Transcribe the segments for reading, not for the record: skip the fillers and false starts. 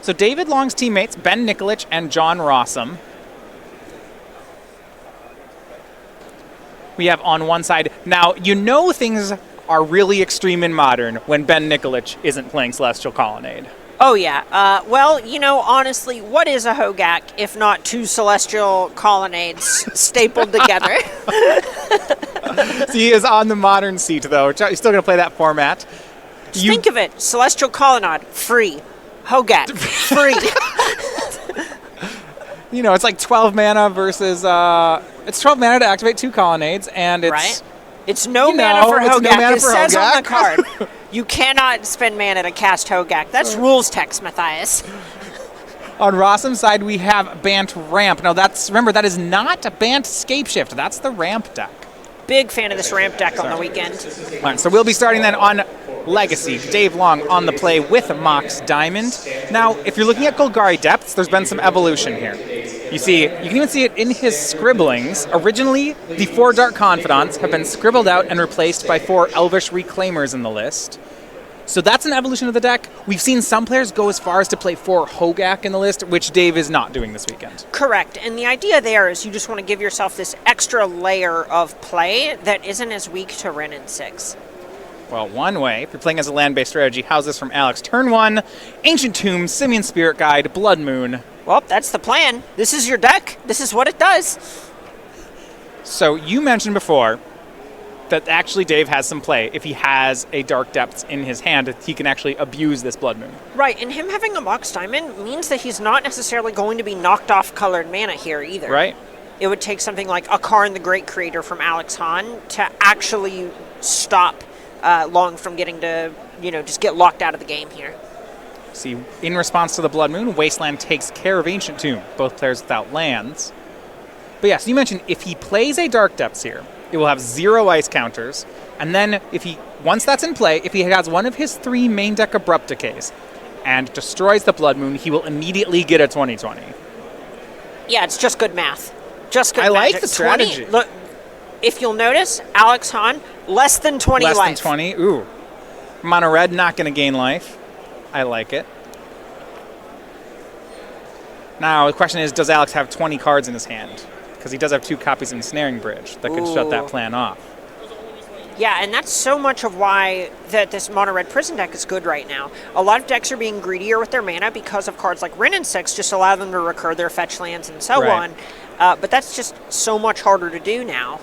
So David Long's teammates, Ben Nikolich and John Rosum. We have on one side. Now, you know things are really extreme in Modern when Ben Nikolich isn't playing Celestial Colonnade. Oh, yeah. Well, honestly, what is a Hogak if not two Celestial Colonnades stapled together? So he is on the Modern seat, though. He's still going to play that format. Just think of it. Celestial Colonnade, free. Hogak, free. It's like 12 mana versus... it's 12 mana to activate 2 Colonnades, and it's... Right? It's no mana for Hogak. No mana it for says Hogak. on the card, you cannot spend mana to cast Hogak. That's rules text, Matthias. On Rosum's side, we have Bant Ramp. Now, remember, that is not Bant Scapeshift. That's the Ramp deck. Big fan of this Ramp deck on the weekend. All right, so we'll be starting then on Legacy. Dave Long on the play with Mox Diamond. Now, if you're looking at Golgari Depths, there's been some evolution here. You can even see it in his scribblings. Originally, the 4 Dark Confidants have been scribbled out and replaced by 4 Elvish Reclaimers in the list. So that's an evolution of the deck. We've seen some players go as far as to play 4 Hogak in the list, which Dave is not doing this weekend. Correct. And the idea there is you just want to give yourself this extra layer of play that isn't as weak to Wrenn and 6. Well, one way, if you're playing as a land-based strategy, how's this from Alex? Turn 1, Ancient Tomb, Simian Spirit Guide, Blood Moon. Well, that's the plan. This is your deck. This is what it does. So you mentioned before that actually Dave has some play. If he has a Dark Depths in his hand, he can actually abuse this Blood Moon. Right, and him having a Mox Diamond means that he's not necessarily going to be knocked off colored mana here either. Right. It would take something like a Karn the Great Creator from Alex Hahn to actually stop Long from getting to, just get locked out of the game here. See, in response to the Blood Moon, Wasteland takes care of Ancient Tomb, both players without lands. But yeah, so you mentioned if he plays a Dark Depths here, it will have 0 ice counters, and then once that's in play, if he has one of his 3 main deck Abrupt Decays and destroys the Blood Moon, he will immediately get a 20/20. Yeah, it's just good math. Just good I magic. like the strategy. Look, if you'll notice, Alex Hahn, less than 20 life. Less than 20? Ooh. Mono red, not going to gain life. I like it. Now, the question is, does Alex have 20 cards in his hand? Because he does have 2 copies of Ensnaring Bridge that could shut that plan off. Yeah, and that's so much of why that this mono red prison deck is good right now. A lot of decks are being greedier with their mana because of cards like Wrenn and 6 just allow them to recur their fetch lands and so on. But that's just so much harder to do now.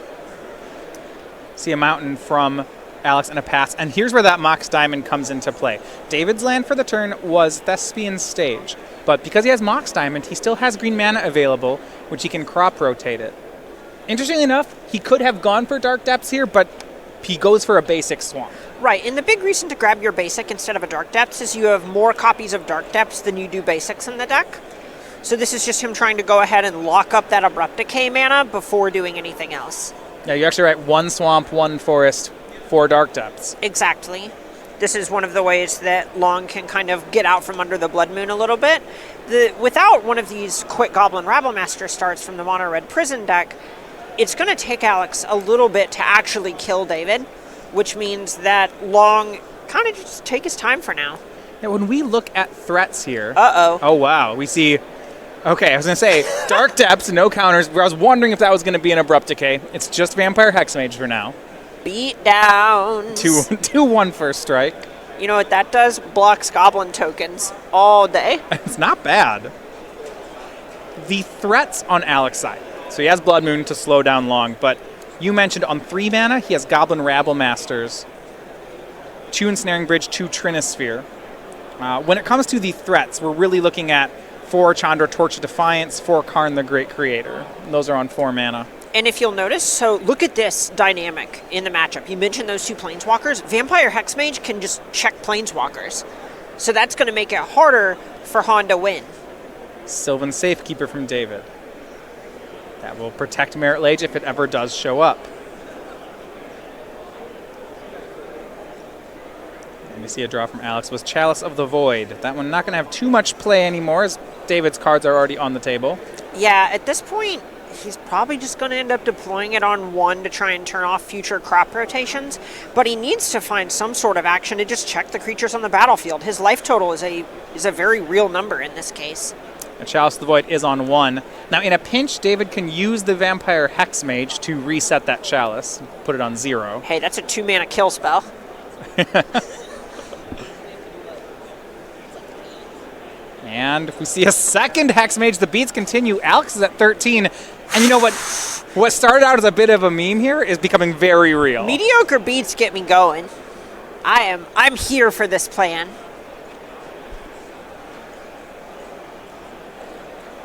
See a mountain from Alex and a pass. And here's where that Mox Diamond comes into play. David's land for the turn was Thespian Stage. But because he has Mox Diamond, he still has green mana available, which he can crop rotate it. Interestingly enough, he could have gone for Dark Depths here, but he goes for a basic Swamp. Right, and the big reason to grab your basic instead of a Dark Depths is you have more copies of Dark Depths than you do basics in the deck. So this is just him trying to go ahead and lock up that Abrupt Decay mana before doing anything else. Yeah, you're actually right. 1 Swamp, 1 Forest, 4 Dark Depths. Exactly. This is one of the ways that Long can kind of get out from under the Blood Moon a little bit. Without one of these quick Goblin Rabblemaster starts from the Mono Red Prison deck, it's going to take Alex a little bit to actually kill David, which means that Long kind of just take his time for now. Now, when we look at threats here... Uh-oh. Oh, wow. We see... Okay, I was going to say, Dark Depths, no counters. I was wondering if that was going to be an Abrupt Decay. It's just Vampire Hexmage for now. Beat down. 2/1 first strike. You know what that does? Blocks Goblin tokens all day. It's not bad. The threats on Alex's side. So he has Blood Moon to slow down Long, but you mentioned on 3 mana, he has Goblin Rabble-Masters, 2 Ensnaring Bridge, 2 Trinisphere. When it comes to the threats, we're really looking at 4 Chandra Torch of Defiance, 4 Karn the Great Creator. Those are on 4 mana. And if you'll notice, so look at this dynamic in the matchup. You mentioned those 2 Planeswalkers. Vampire Hexmage can just check Planeswalkers. So that's going to make it harder for Han to win. Sylvan Safekeeper from David. That will protect Merit Lage if it ever does show up. And we see a draw from Alex was Chalice of the Void. That one not going to have too much play anymore as David's cards are already on the table. Yeah, at this point, he's probably just going to end up deploying it on 1 to try and turn off future crop rotations, but he needs to find some sort of action to just check the creatures on the battlefield. His life total is a very real number in this case. And Chalice of the Void is on 1. Now, in a pinch, David can use the Vampire Hexmage to reset that Chalice, put it on 0. Hey, that's a 2-mana kill spell. And if we see a second Hexmage, the beats continue. Alex is at 13. And you know what? What started out as a bit of a meme here is becoming very real. Mediocre beats get me going. I'm here for this plan.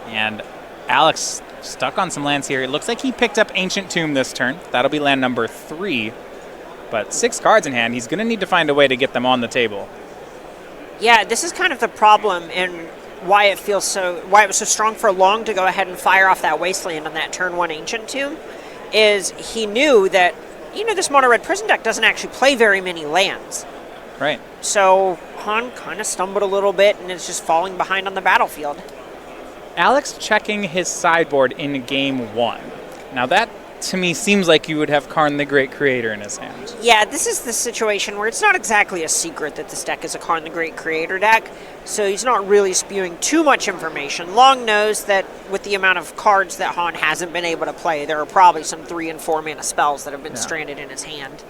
And Alex stuck on some lands here. It looks like he picked up Ancient Tomb this turn. That'll be land number 3. But 6 cards in hand. He's going to need to find a way to get them on the table. Yeah, this is kind of the problem and why it was so strong for Long to go ahead and fire off that Wasteland on that turn 1 Ancient Tomb, is he knew that, this mono red prison deck doesn't actually play very many lands. Right. So Han kind of stumbled a little bit and is just falling behind on the battlefield. Alex checking his sideboard in game 1. Now that, to me, seems like you would have Karn the Great Creator in his hand. Yeah, this is the situation where it's not exactly a secret that this deck is a Karn the Great Creator deck, so he's not really spewing too much information. Long knows that with the amount of cards that Han hasn't been able to play, there are probably some 3 and 4 mana spells that have been stranded in his hand.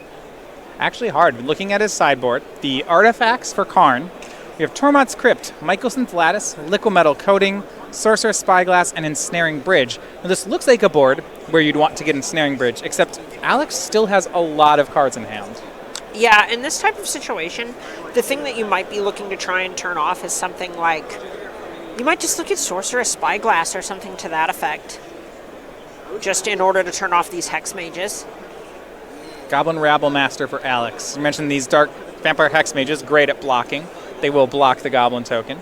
Actually hard. Looking at his sideboard, the artifacts for Karn, we have Tormod's Crypt, Mycosynth Lattice, Liquimetal Coating, Sorcerer's Spyglass, and Ensnaring Bridge. Now this looks like a board where you'd want to get Ensnaring Bridge, except Alex still has a lot of cards in hand. Yeah, in this type of situation, the thing that you might be looking to try and turn off is something like, you might just look at Sorcerer's Spyglass or something to that effect, just in order to turn off these Hex Mages. Goblin Rabble Master for Alex. You mentioned these Dark Vampire Hex Mages, great at blocking. They will block the Goblin token.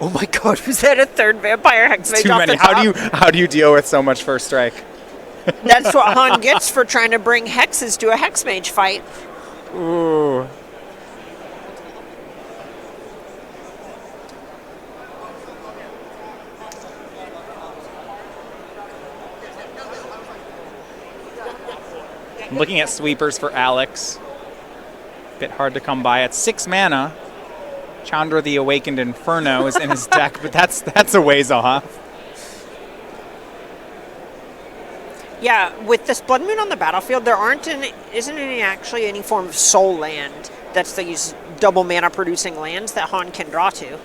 Oh my god, was that a 3rd Vampire Hex Mage Too off many. the top? How do you deal with so much first strike? That's what Han gets for trying to bring hexes to a Hex Mage fight. Ooh. I'm looking at sweepers for Alex. Bit hard to come by. At 6 mana, Chandra the Awakened Inferno is in his deck, but that's a ways off. Yeah, with this Blood Moon on the battlefield, there isn't actually any form of soul land that's these double mana producing lands that Han can draw to.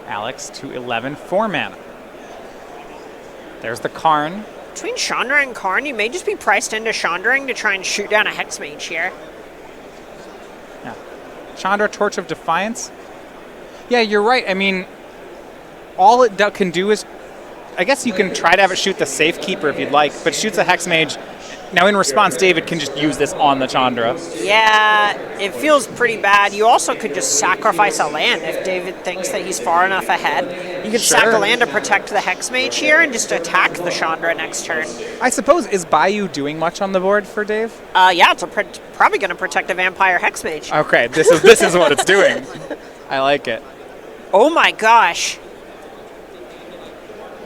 Alex to 11, 4 mana. There's the Karn. Between Chandra and Karn, you may just be priced into Chandraing to try and shoot down a Hex Mage here. Yeah. Chandra, Torch of Defiance. Yeah, you're right. I mean, all it can do is, I guess you can try to have it shoot the Safekeeper if you'd like, but shoots a Hex Mage. Now in response, David can just use this on the Chandra. Yeah, it feels pretty bad. You also could just sacrifice a land if David thinks that he's far enough ahead. You could sack a land to protect the Hex Mage here and just attack the Chandra next turn. I suppose, is Bayou doing much on the board for Dave? Yeah, it's probably going to protect a Vampire Hex Mage. Okay, this is what it's doing. I like it. Oh my gosh.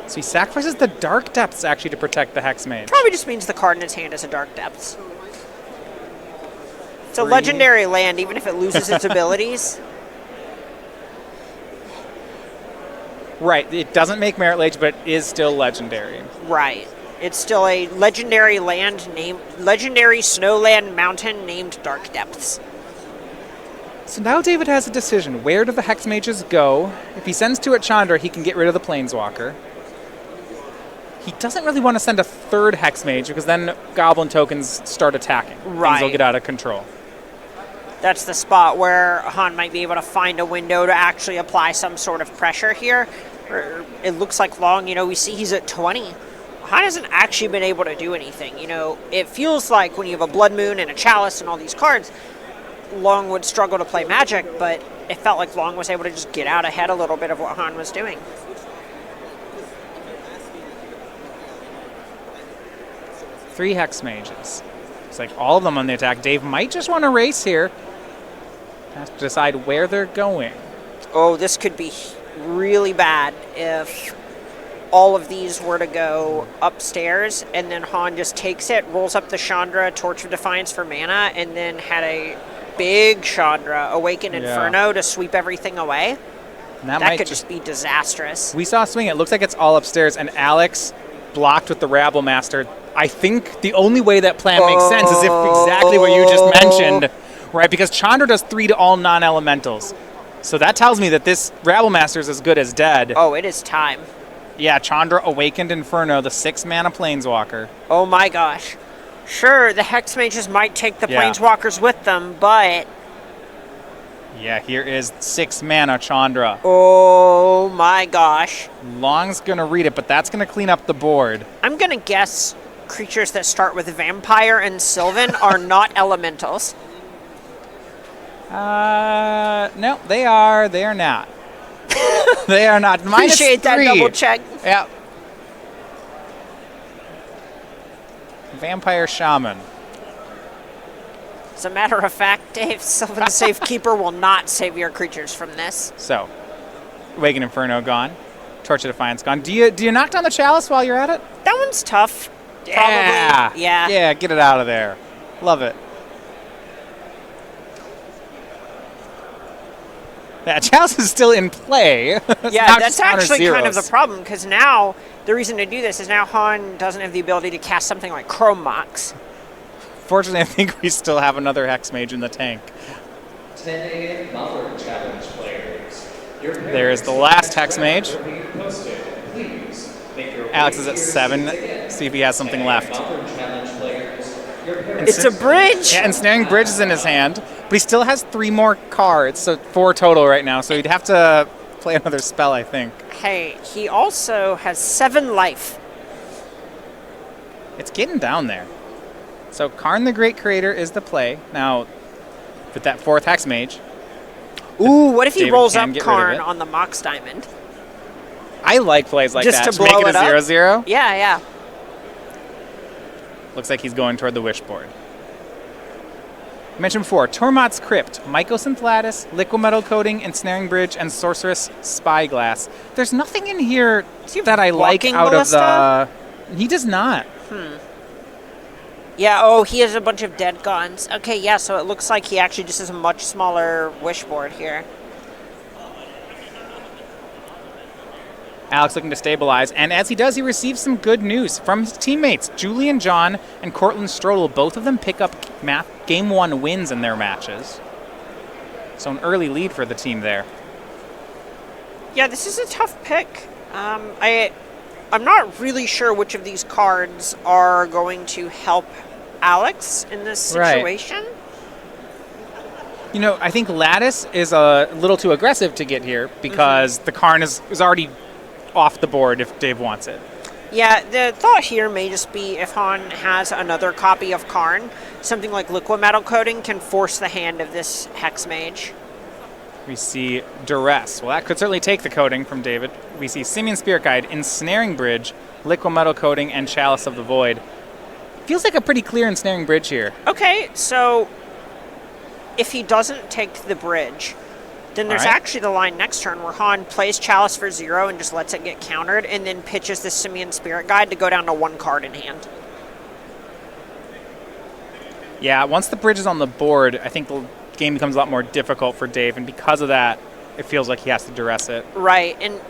So he sacrifices the Dark Depths actually to protect the Hex Mage. Probably just means the card in his hand is a Dark Depths. It's a legendary land, even if it loses its abilities. Right, it doesn't make Merit Lage, but it is still legendary. Right. It's still a legendary land legendary snowland mountain named Dark Depths. So now David has a decision. Where do the Hex Mages go? If he sends two at Chandra, he can get rid of the Planeswalker. He doesn't really want to send a third Hex Mage because then Goblin tokens start attacking. Right. Things will get out of control. That's the spot where Han might be able to find a window to actually apply some sort of pressure here. It looks like Long, we see he's at 20. Han hasn't actually been able to do anything. It feels like when you have a Blood Moon and a Chalice and all these cards, Long would struggle to play Magic, but it felt like Long was able to just get out ahead a little bit of what Han was doing. 3 Hex Mages. It's like all of them on the attack. Dave might just want to race here. Has to decide where they're going. Oh, this could be really bad if all of these were to go upstairs and then Han just takes it, rolls up the Chandra, Torch of Defiance for mana, and then had a big Chandra, Awaken Inferno to sweep everything away. And that could just be disastrous. We saw a swing. It looks like it's all upstairs, and Alex blocked with the Rabble Master. I think the only way that plan makes sense is if exactly what you just mentioned, right? Because Chandra does 3 to all non-elementals. So that tells me that this Rabble Master is as good as dead. Oh, it is time. Yeah, Chandra, Awakened Inferno, the 6-mana Planeswalker. Oh my gosh. Sure, the Hex Mages might take the Planeswalkers with them, but... Yeah, here is 6-mana Chandra. Oh my gosh. Long's going to read it, but that's going to clean up the board. I'm going to guess creatures that start with Vampire and Sylvan are not elementals. No, they are. They are not. They are not. Appreciate that double check. Yeah. Vampire Shaman. As a matter of fact, Dave, Sylvan Safekeeper will not save your creatures from this. So, Awaken Inferno gone. Torch of Defiance gone. Do you knock down the Chalice while you're at it? That one's tough. Yeah. Probably. Yeah. Yeah, get it out of there. Love it. Yeah, Chalice is still in play. Yeah, that's actually kind of the problem, because now the reason to do this is now Han doesn't have the ability to cast something like Chrome Mox. Fortunately, I think we still have another Hex Mage in the tank. 10 a.m. Mother Challenge players. There is the last Hex Mage. Alex is at 7. See if he has something left. It's a bridge! Yeah, Ensnaring Bridge is in his hand, but he still has 3 more cards, so 4 total right now, so he'd have to play another spell, I think. Hey, he also has 7 life. It's getting down there. So Karn the Great Creator is the play. Now, with that 4th Hex Mage. Ooh, what if he David rolls can up get Karn rid of it. on the Mox Diamond? I like plays like Just that. to blow make it it a up? 0/0. Yeah, yeah. Looks like he's going toward the Wish board. I mentioned before, Tormod's Crypt, Mycosynth Lattice, Liquid Metal Coating, Ensnaring Bridge, and Sorceress Spyglass. There's nothing in here that I like Walking out Ballista? of the... He does not. Yeah, oh, he has a bunch of dead gods. Okay, yeah, so it looks like he actually just has a much smaller wish board here. Alex looking to stabilize, and as he does, he receives some good news from his teammates. Julian John and Cortland Strodl, both of them pick up Game 1 wins in their matches. So an early lead for the team there. Yeah, this is a tough pick. I'm not really sure which of these cards are going to help Alex in this situation. Right. You know, I think Lattice is a little too aggressive to get here because the Karn is already off the board if Dave wants it. Yeah, the thought here may just be if Han has another copy of Karn, something like Liquid Metal Coating can force the hand of this Hex Mage. We see Duress. Well, that could certainly take the coating from David. We see Simian Spirit Guide, Ensnaring Bridge, Liquid Metal Coating, and Chalice of the Void. Feels like a pretty clear Ensnaring Bridge here. Okay, so if he doesn't take the bridge, then there's actually the line next turn where Han plays Chalice for 0 and just lets it get countered, and then pitches the Simian Spirit Guide to go down to 1 card in hand. Yeah, once the bridge is on the board, I think the game becomes a lot more difficult for Dave, and because of that, it feels like he has to duress it. Right, and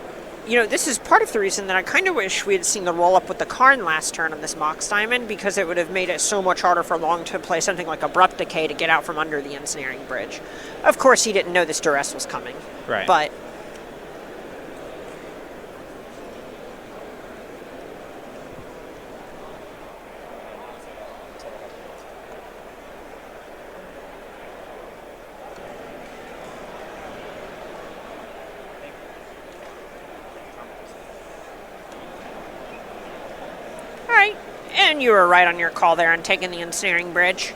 you know, this is part of the reason that I kind of wish we had seen the roll-up with the Karn last turn on this Mox Diamond, because it would have made it so much harder for Long to play something like Abrupt Decay to get out from under the Ensnaring Bridge. Of course, he didn't know this duress was coming. Right. But and you were right on your call there on taking the Ensnaring Bridge.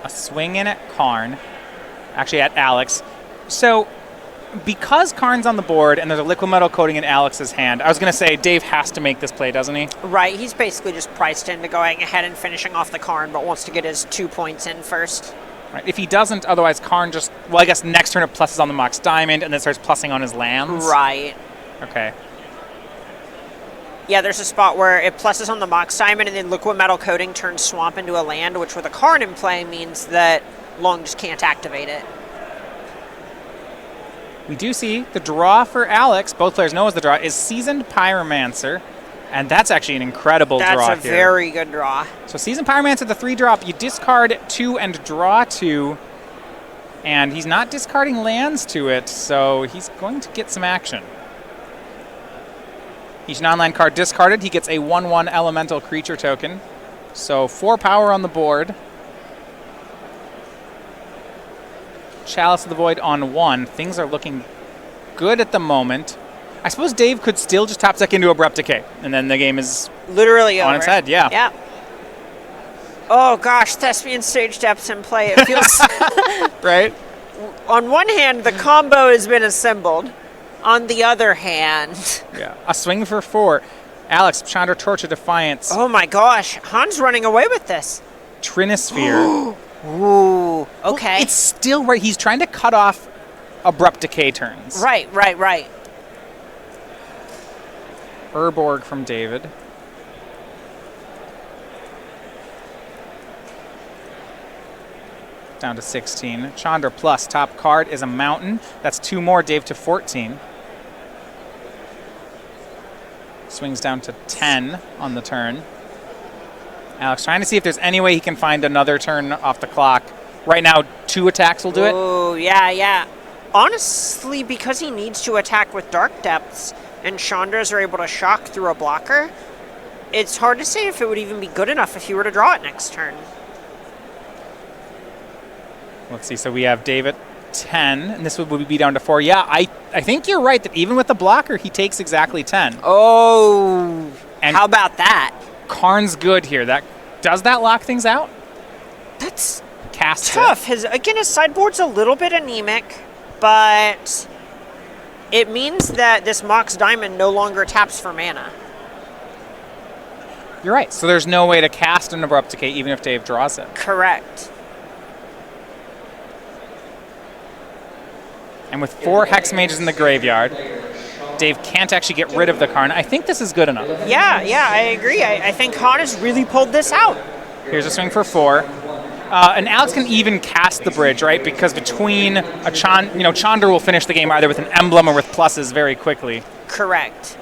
A swing in at Karn, actually at Alex. So because Karn's on the board and there's a liquid metal coating in Alex's hand, I was going to say Dave has to make this play, doesn't he? Right, he's basically just priced into going ahead and finishing off the Karn, but wants to get his 2 points in first. Right. If he doesn't, otherwise Karn just, well, I guess next turn it pluses on the Mox Diamond and then starts plussing on his lands. Right. Okay. Yeah, there's a spot where it pluses on the Mox Diamond and then liquid metal coating turns Swamp into a land, which with a Karn in play means that Long just can't activate it. We do see the draw for Alex, both players know as the draw, is Seasoned Pyromancer. And that's actually an incredible draw here. That's a very good draw. So Seasoned Pyromancer, the 3-drop, you discard 2 and draw 2. And he's not discarding lands to it, so he's going to get some action. Each non-land card discarded, he gets a 1/1 elemental creature token. So 4 power on the board. Chalice of the Void on 1. Things are looking good at the moment. I suppose Dave could still just top deck into Abrupt Decay, and then the game is literally on over. its head, yeah. Yeah. Oh gosh, Thespian Stage Depths in play. It feels right? On one hand, the combo has been assembled. On the other hand, yeah, a swing for 4. Alex, Chandra, Torch of Defiance. Oh my gosh, Han's running away with this. Trinisphere. Ooh, okay. Well, it's still right. He's trying to cut off Abrupt Decay turns. Right. Urborg from David. Down to 16. Chandra plus top card is a mountain. That's 2 more, Dave to 14. Swings down to 10 on the turn. Alex trying to see if there's any way he can find another turn off the clock. Right now, 2 attacks will do it. Oh, yeah. Honestly, because he needs to attack with Dark Depths and Chandras are able to shock through a blocker, it's hard to say if it would even be good enough if he were to draw it next turn. Let's see. So we have David 10, and this would be down to 4. Yeah, I think you're right that even with the blocker, he takes exactly 10. Oh, and how about that? Karn's good here. Does that lock things out? That's Cast tough. His sideboard's a little bit anemic, but it means that this Mox Diamond no longer taps for mana. You're right. So there's no way to cast an Abrupt Decay even if Dave draws it. Correct. And with 4 Hex Mages in the graveyard, Dave can't actually get rid of the Karn. I think this is good enough. Yeah, I agree. I think Han has really pulled this out. Here's a swing for 4. And Alex can even cast the bridge, right? Because between Chandra will finish the game either with an emblem or with pluses very quickly. Correct.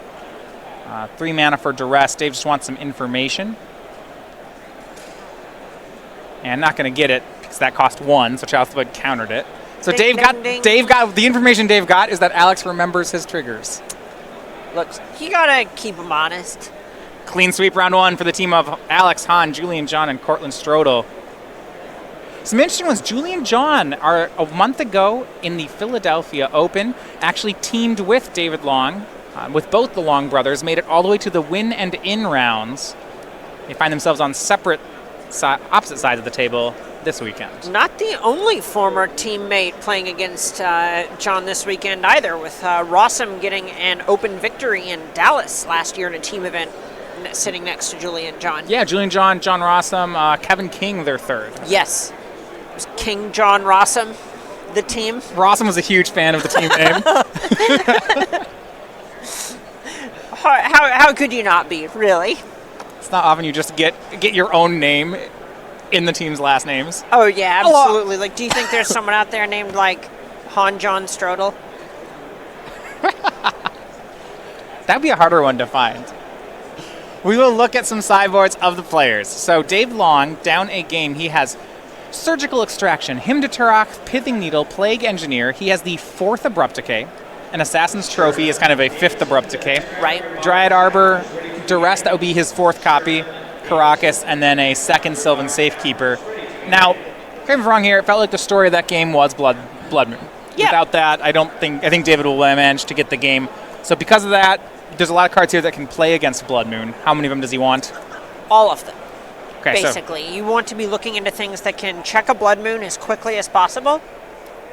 3 mana for Duress. Dave just wants some information. And not going to get it because that cost 1, so Chalice of the Void countered it. So Ding, Dave got the information Dave got is that Alex remembers his triggers. Look, you gotta keep him honest. Clean sweep round 1 for the team of Alex, Han, Julian John, and Cortland Strodl. Some interesting ones. Julian John, a month ago in the Philadelphia Open, actually teamed with David Long, with both the Long brothers, made it all the way to the win and in rounds. They find themselves on opposite sides of the table this weekend. Not the only former teammate playing against John this weekend either, with Rosum getting an open victory in Dallas last year in a team event sitting next to Julian John. Yeah, Julian John, John Rosum, Kevin King, their third. Yes. It was King John Rosum, the team. Rosum was a huge fan of the team name. How could you not be, really? It's not often you just get your own name in the team's last names. Oh, yeah, absolutely. Like, do you think there's someone out there named, like, Han John Strodl? That'd be a harder one to find. We will look at some sideboards of the players. So Dave Long, down a game, he has Surgical Extraction, Hymn to Turok, Pithing Needle, Plague Engineer. He has the 4th Abrupt Decay. An Assassin's Trophy is kind of a 5th Abrupt Decay. Right. Dryad Arbor, Duress, that would be his 4th copy. Caracas, and then a 2nd Sylvan Safekeeper. Now, correct me if I'm wrong here, it felt like the story of that game was Blood Moon. Yeah. Without that, I think David will manage to get the game. So because of that, there's a lot of cards here that can play against Blood Moon. How many of them does he want? All of them. Okay, basically. You want to be looking into things that can check a Blood Moon as quickly as possible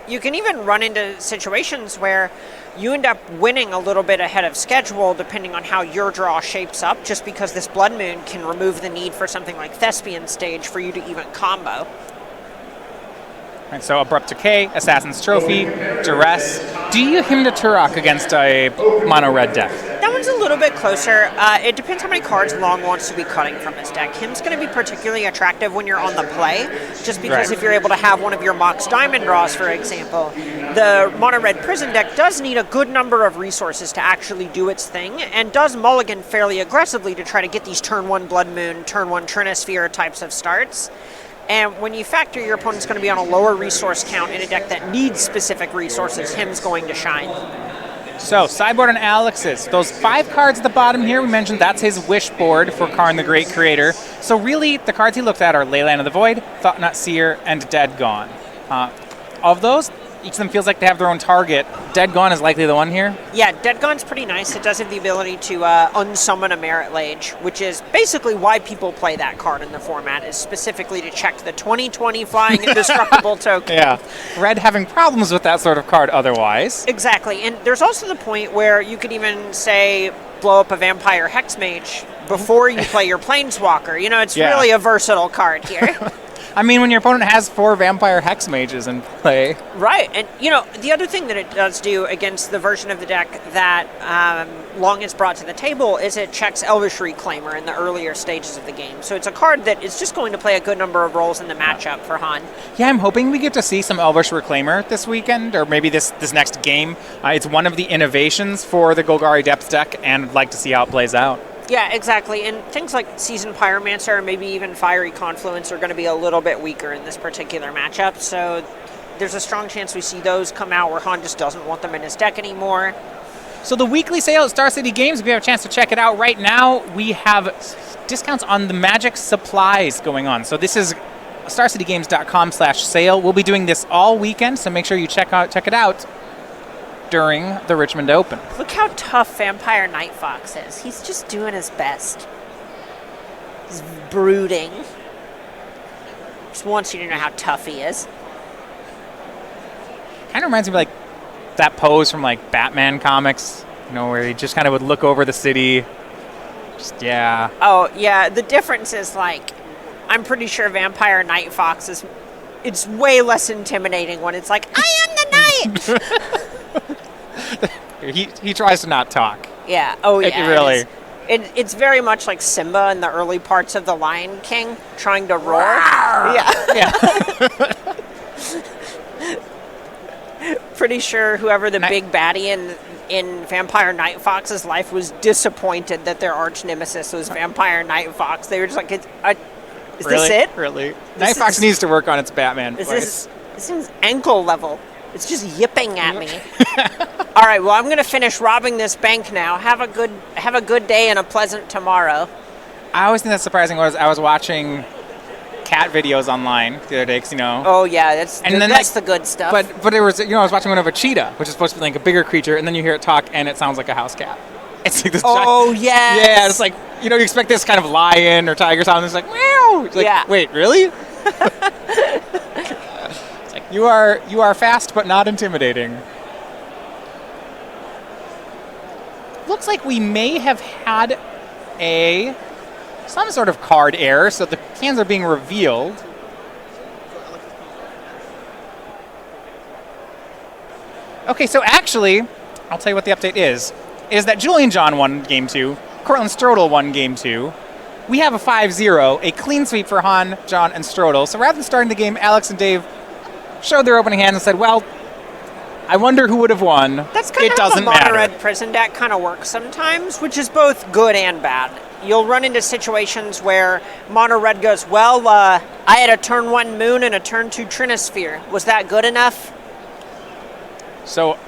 You can even run into situations where you end up winning a little bit ahead of schedule depending on how your draw shapes up, just because this Blood Moon can remove the need for something like Thespian Stage for you to even combo. And so Abrupt Decay, Assassin's Trophy, Duress. Do you Hymn to Turok against a mono red deck? That one's a little bit closer. It depends how many cards Long wants to be cutting from his deck. Him's going to be particularly attractive when you're on the play, just because if you're able to have one of your Mox Diamond draws, for example. The mono red Prison deck does need a good number of resources to actually do its thing, and does mulligan fairly aggressively to try to get these turn 1 Blood Moon, turn 1 Trinisphere types of starts. And when you factor your opponent's going to be on a lower resource count in a deck that needs specific resources, Him's going to shine. So, sideboard on Alex's. Those 5 cards at the bottom here, we mentioned that's his wish board for Karn the Great Creator. So really, the cards he looked at are Leyline of the Void, Thought-Knot Seer, and Dead Gone. Of those, each of them feels like they have their own target. Dead Gone is likely the one here. Yeah, Dead Gone's pretty nice. It does have the ability to unsummon a Merit Lage, which is basically why people play that card in the format, is specifically to check the 20/20 Flying Indestructible token. Yeah. Red having problems with that sort of card otherwise. Exactly, and there's also the point where you could even, say, blow up a Vampire Hexmage before you play your Planeswalker. You know, it's really a versatile card here. I mean, when your opponent has 4 Vampire Hex Mages in play. Right, and you know, the other thing that it does do against the version of the deck that Long has brought to the table is it checks Elvish Reclaimer in the earlier stages of the game. So it's a card that is just going to play a good number of roles in the matchup for Han. Yeah, I'm hoping we get to see some Elvish Reclaimer this weekend, or maybe this next game. It's one of the innovations for the Golgari Depths deck, and I'd like to see how it plays out. Yeah, exactly. And things like Seasoned Pyromancer, maybe even Fiery Confluence, are going to be a little bit weaker in this particular matchup. So there's a strong chance we see those come out where Han just doesn't want them in his deck anymore. So the weekly sale at Star City Games, if you have a chance to check it out right now, we have discounts on the Magic supplies going on. So this is starcitygames.com/sale. We'll be doing this all weekend, so make sure you check it out during the Richmond Open. Look how tough Vampire Night Fox is. He's just doing his best. He's brooding. Just wants you to know how tough he is. Kind of reminds me of like that pose from like Batman comics, you know, where he just kind of would look over the city. Just, yeah. Oh, yeah. The difference is like, I'm pretty sure Vampire Night Fox is, it's way less intimidating when it's like, I am the knight! He tries to not talk. Yeah. Oh, yeah. Really. It's very much like Simba in the early parts of The Lion King, trying to roar. Yeah. Pretty sure whoever the big baddie in Vampire Night Fox's life was disappointed that their arch nemesis was Vampire Night Fox. They were just like, is this it? Really? Night Fox needs to work on its Batman voice. This is ankle level. It's just yipping at me. All right, well, I'm going to finish robbing this bank now. Have a good day and a pleasant tomorrow. I always think that's surprising. I was watching cat videos online the other day, because, you know. Oh, yeah, that's the good stuff. But it was, you know, I was watching one of a cheetah, which is supposed to be like a bigger creature, and then you hear it talk, and it sounds like a house cat. It's like this giant, yes. Yeah, it's like, you know, you expect this kind of lion or tiger sound, and it's like, meow. It's like, wait, really? It's like, you are fast, but not intimidating. Looks like we may have had some sort of card error, so the hands are being revealed. Okay, so actually, I'll tell you what the update is that Julian John won Game 2, Cortland Strodl won Game 2. We have a 5-0, a clean sweep for Han, John, and Strodl. So rather than starting the game, Alex and Dave showed their opening hands and said, well, I wonder who would have won. That's kind of how the mono red prison deck kind of works sometimes, which is both good and bad. You'll run into situations where mono red goes, well, I had a turn 1 moon and a turn 2 Trinisphere. Was that good enough? So